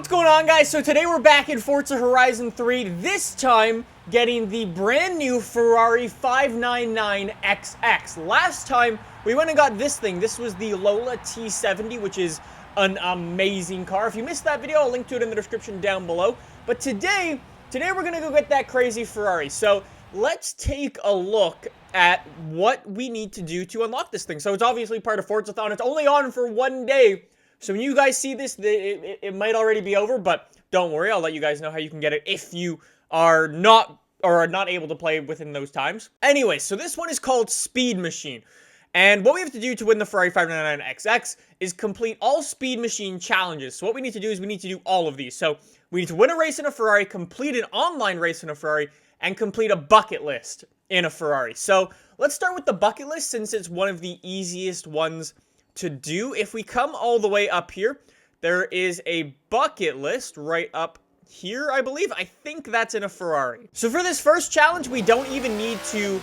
What's going on, guys? So today we're back in Forza Horizon 3, this time getting the brand new Ferrari 599XX. Last time we went and got this thing. This was the Lola T70, which is an amazing car. If you missed that video, I'll link to it in the description down below. But today we're gonna go get that crazy Ferrari. So let's take a look at what we need to do to unlock this thing. So it's obviously part of Forzathon. It's only on for one day. So when you guys see this, it might already be over, but don't worry, I'll let you guys know how you can get it if you are not able to play within those times. Anyway, so this one is called Speed Machine. And what we have to do to win the Ferrari 599XX is complete all Speed Machine challenges. So what we need to do is we need to do all of these. So we need to win a race in a Ferrari, complete an online race in a Ferrari, and complete a bucket list in a Ferrari. So let's start with the bucket list since it's one of the easiest ones to do. If we come all the way up here, there is a bucket list right up here, I believe. I think that's in a Ferrari. So for this first challenge, we don't even need to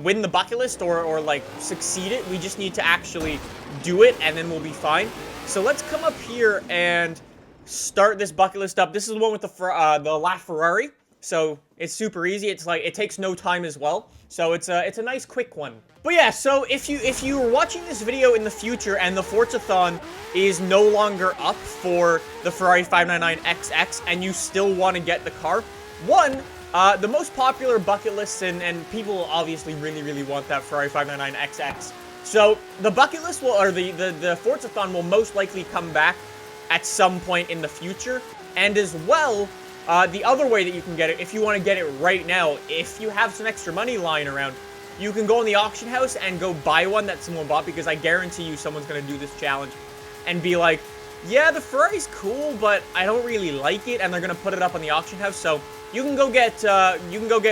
win the bucket list or like succeed it. We just need to actually do it and then we'll be fine. So let's come up here and start this bucket list up. This is the one with the LaFerrari. So it's super easy. It's like, it takes no time as well. So it's a nice quick one. But yeah, so if you were watching this video in the future and the Forzathon is no longer up for the Ferrari 599XX and you still want to get the car, the most popular bucket lists and people obviously really want that Ferrari 599XX. So the bucket list will, or the Forzathon will most likely come back at some point in the future. And as well, the other way that you can get it, if you want to get it right now, if you have some extra money lying around, you can go in the auction house and go buy one that someone bought, because I guarantee you someone's going to do this challenge and be like, yeah, the Ferrari's cool, but I don't really like it, and they're going to put it up on the auction house, so you can go get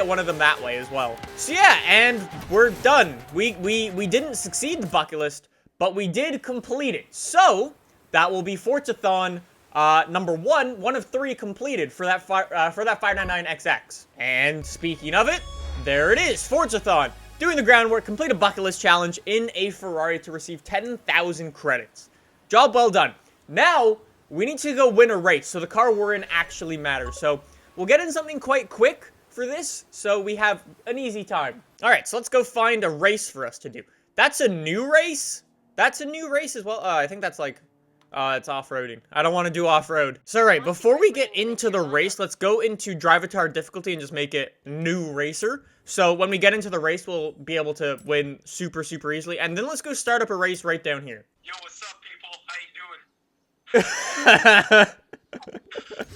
one of them that way as well. So yeah, and we're done. We didn't succeed the bucket list, but we did complete it. So that will be Forzathon number one of 3 completed for that 599XX. And speaking of it, there it is, Forzathon. Doing the groundwork, complete a bucket list challenge in a Ferrari to receive 10,000 credits. Job well done. Now, we need to go win a race, so the car we're in actually matters. So, we'll get in something quite quick for this, so we have an easy time. Alright, so let's go find a race for us to do. That's a new race? That's a new race as well? I think that's like... it's off-roading. I don't want to do off-road. So, alright, before we get into the race, let's go into Drivatar difficulty and just make it new racer. So, when we get into the race, we'll be able to win super easily. And then let's go start up a race right down here. Yo, what's up, people? How you doing?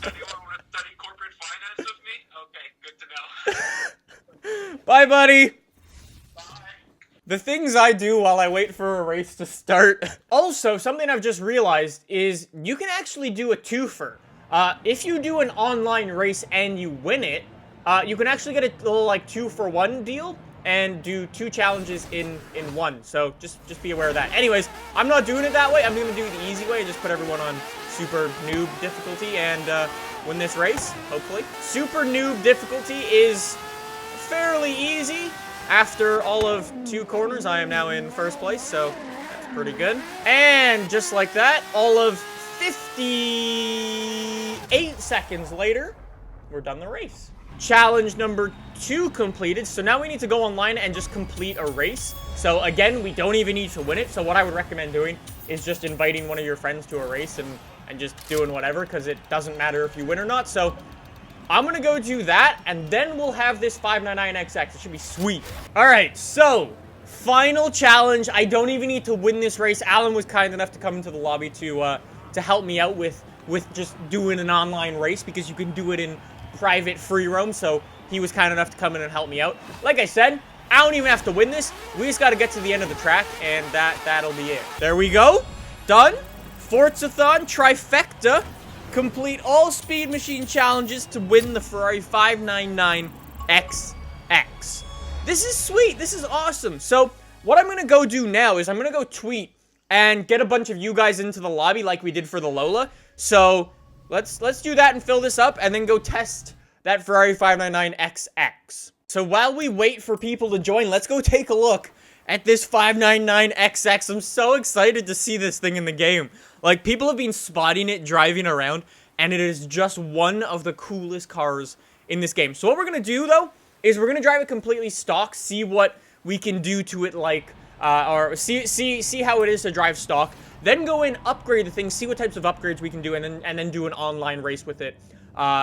Anyone want to study corporate finance with me? Okay, good to know. Bye, buddy! The things I do while I wait for a race to start. Also, something I've just realized is you can actually do a twofer. If you do an online race and you win it, you can actually get a little like 2-for-1 deal and do 2 challenges in one. So just be aware of that. Anyways, I'm not doing it that way. I'm gonna do it the easy way and just put everyone on super noob difficulty and win this race, hopefully. Super noob difficulty is fairly easy. After all of 2 corners, I am now in first place, so that's pretty good. And just like that, all of 58 seconds later, we're done the race. Challenge number 2 completed, so now we need to go online and just complete a race. So again, we don't even need to win it, so what I would recommend doing is just inviting one of your friends to a race and just doing whatever, because it doesn't matter if you win or not. So I'm gonna go do that, and then we'll have this 599XX. It should be sweet. Alright, so, final challenge. I don't even need to win this race. Alan was kind enough to come into the lobby to help me out with just doing an online race, because you can do it in private free roam, so he was kind enough to come in and help me out. Like I said, I don't even have to win this. We just gotta get to the end of the track, and that'll be it. There we go. Done. Forzathon trifecta. Complete all Speed Machine challenges to win the Ferrari 599XX. This is sweet. This is awesome. So, what I'm going to go do now is I'm going to go tweet and get a bunch of you guys into the lobby like we did for the Lola. So, let's do that and fill this up and then go test that Ferrari 599XX. So, while we wait for people to join, let's go take a look at this 599XX. I'm so excited to see this thing in the game. Like, people have been spotting it driving around, and it is just one of the coolest cars in this game. So what we're going to do, though, is we're going to drive it completely stock, see what we can do to it, like, or see how it is to drive stock, then go in, upgrade the thing, see what types of upgrades we can do, and then do an online race with it,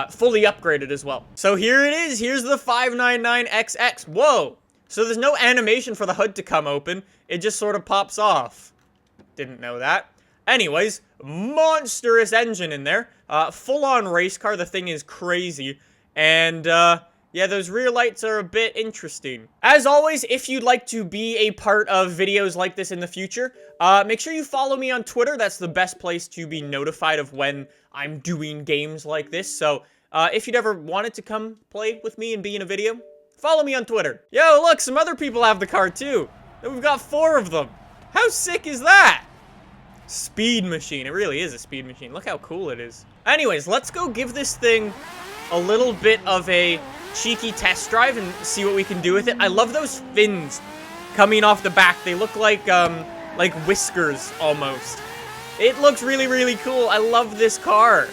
fully upgraded as well. So here it is. Here's the 599XX. Whoa. So there's no animation for the hood to come open. It just sort of pops off. Didn't know that. Anyways, monstrous engine in there. Full-on race car. The thing is crazy. And, yeah, those rear lights are a bit interesting. As always, if you'd like to be a part of videos like this in the future, make sure you follow me on Twitter. That's the best place to be notified of when I'm doing games like this. So, if you'd ever wanted to come play with me and be in a video, follow me on Twitter. Yo, look, some other people have the car too. And we've got 4 of them. How sick is that? Speed machine. It really is a speed machine. Look how cool it is. Anyways, let's go give this thing a little bit of a cheeky test drive and see what we can do with it. I love those fins coming off the back. They look like whiskers almost. It looks really, really cool. I love this car.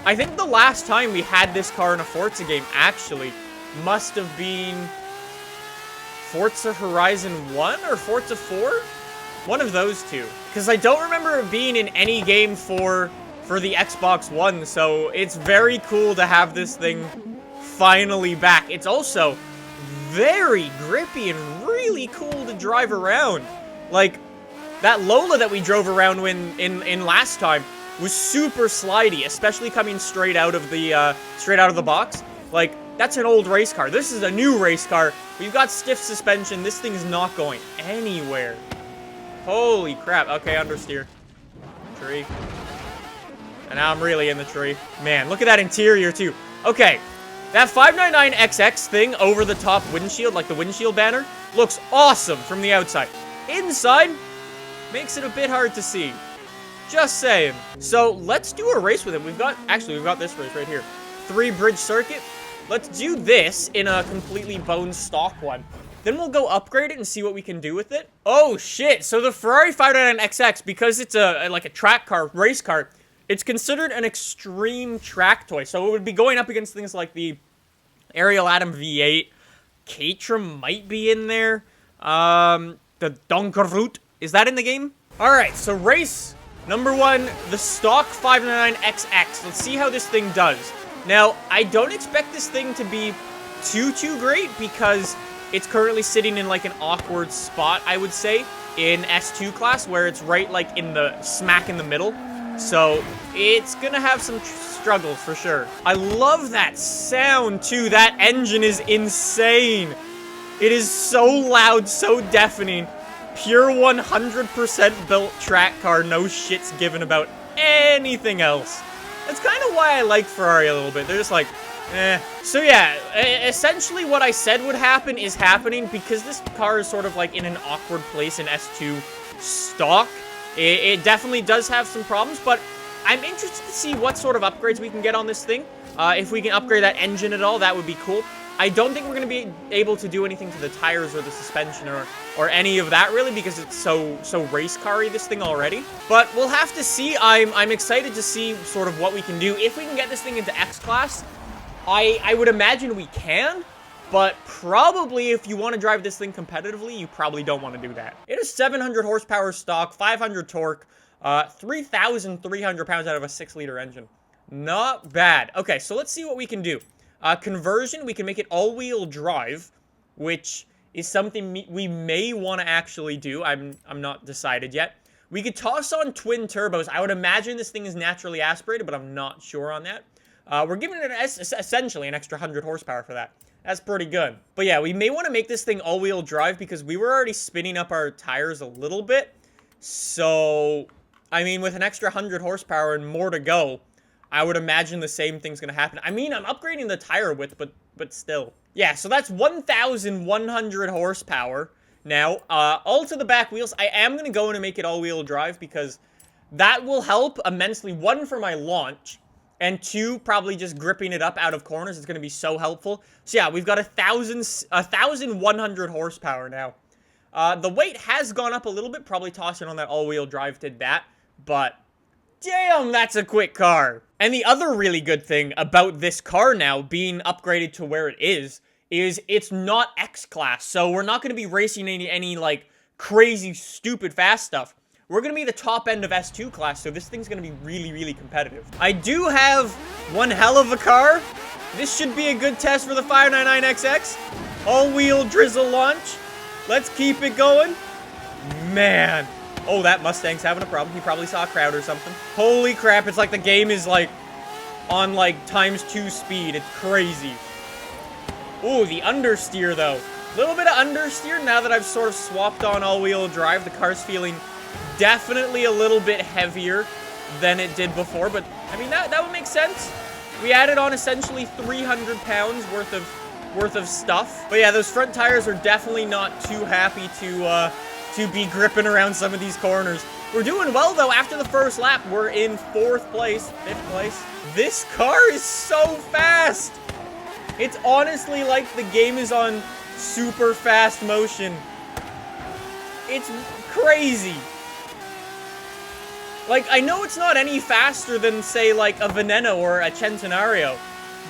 I think the last time we had this car in a Forza game actually must have been Forza Horizon 1 or Forza 4? One of those two. Because I don't remember it being in any game for the Xbox One, so it's very cool to have this thing finally back. It's also very grippy and really cool to drive around. Like, that Lola that we drove around in last time was super slidey, especially coming straight out of the box. Like, that's an old race car. This is a new race car. We've got stiff suspension. This thing's not going anywhere. Holy crap. Okay, understeer. Tree. And now I'm really in the tree. Man, look at that interior, too. Okay. That 599XX thing over the top windshield, like the windshield banner, looks awesome from the outside. Inside, makes it a bit hard to see. Just saying. So, let's do a race with it. We've got this race right here. 3-bridge circuit. Let's do this in a completely bone stock one. Then we'll go upgrade it and see what we can do with it. Oh, shit. So the Ferrari 599XX, because it's like a track car, race car, it's considered an extreme track toy. So it would be going up against things like the Ariel Atom V8. Caterham might be in there. The Donkerroot. Is that in the game? Alright, so race number 1, the stock 599XX. Let's see how this thing does. Now, I don't expect this thing to be too great because it's currently sitting in like an awkward spot, I would say, in S2 class, where it's right like in the smack in the middle. So it's gonna have some struggles for sure. I love that sound too. That engine is insane. It is so loud, so deafening. Pure 100% built track car, no shits given about anything else. That's kind of why I like Ferrari a little bit. They're just like, eh. So yeah, essentially what I said would happen is happening because this car is sort of like in an awkward place in S2 stock. It definitely does have some problems, but I'm interested to see what sort of upgrades we can get on this thing. If we can upgrade that engine at all, that would be cool. I don't think we're going to be able to do anything to the tires or the suspension or any of that really because it's so race car-y, this thing already. But we'll have to see. I'm excited to see sort of what we can do. If we can get this thing into X-Class, I would imagine we can, but probably if you want to drive this thing competitively, you probably don't want to do that. It is 700 horsepower stock, 500 torque, 3,300 pounds out of a 6-liter engine. Not bad. Okay, so let's see what we can do. Conversion, we can make it all-wheel drive, which is something we may want to actually do. I'm not decided yet. We could toss on twin turbos. I would imagine this thing is naturally aspirated, but I'm not sure on that. We're giving it essentially an extra 100 horsepower for that. That's pretty good. But yeah, we may want to make this thing all-wheel drive because we were already spinning up our tires a little bit. So, I mean, with an extra 100 horsepower and more to go, I would imagine the same thing's going to happen. I mean, I'm upgrading the tire width, but still. Yeah, so that's 1,100 horsepower. Now, all to the back wheels. I am going to go in and make it all-wheel drive because that will help immensely. 1, for my launch, and 2, probably just gripping it up out of corners. It's going to be so helpful. So yeah, we've got 1,100 horsepower now. The weight has gone up a little bit. Probably tossing on that all-wheel drive did that, but Damn, that's a quick car. And the other really good thing about this car now being upgraded to where it is it's not X-Class. So we're not going to be racing any like, crazy, stupid fast stuff. We're going to be the top end of S2 class, so this thing's going to be really, really competitive. I do have one hell of a car. This should be a good test for the 599XX. All-wheel drizzle launch. Let's keep it going. Man. Oh, that Mustang's having a problem. He probably saw a crowd or something. Holy crap, it's like the game is, like, on, like, ×2 speed. It's crazy. Ooh, the understeer, though. A little bit of understeer now that I've sort of swapped on all-wheel drive. The car's feeling definitely a little bit heavier than it did before, but, I mean, that would make sense. We added on essentially 300 pounds worth of stuff. But yeah, those front tires are definitely not too happy to be gripping around some of these corners. We're doing well, though. After the first lap, we're in 4th place, 5th place. This car is so fast. It's honestly like the game is on super fast motion. It's crazy. Like, I know it's not any faster than, say, like, a Veneno or a Centenario,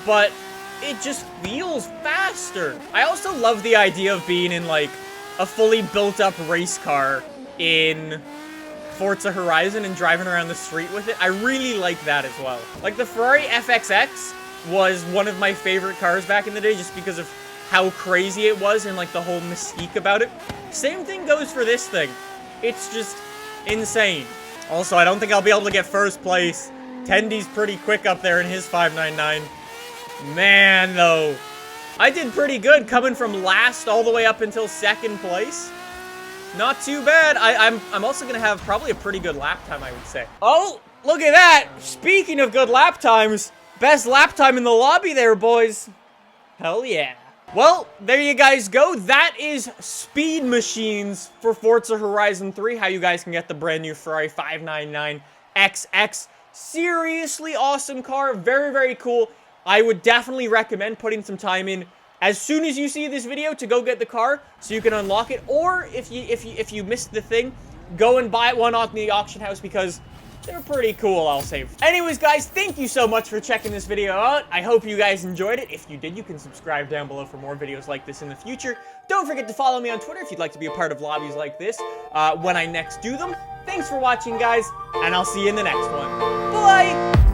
but it just feels faster. I also love the idea of being in, like, a fully built-up race car in Forza Horizon and driving around the street with it. I really like that as well. Like, the Ferrari FXX was one of my favorite cars back in the day just because of how crazy it was and, like, the whole mystique about it. Same thing goes for this thing. It's just insane. Also, I don't think I'll be able to get 1st place. Tendy's pretty quick up there in his 599. Man, though. I did pretty good coming from last all the way up until 2nd place. Not too bad. I'm also going to have probably a pretty good lap time, I would say. Oh, look at that. Speaking of good lap times, best lap time in the lobby there, boys. Hell yeah. Well, there you guys go. That is Speed Machines for Forza Horizon 3. How you guys can get the brand new Ferrari 599XX. Seriously awesome car. Very, very cool. I would definitely recommend putting some time in as soon as you see this video to go get the car so you can unlock it. Or if you missed the thing, go and buy one off the auction house because they're pretty cool, I'll say. Anyways, guys, thank you so much for checking this video out. I hope you guys enjoyed it. If you did, you can subscribe down below for more videos like this in the future. Don't forget to follow me on Twitter if you'd like to be a part of lobbies like this when I next do them. Thanks for watching, guys, and I'll see you in the next one. Bye!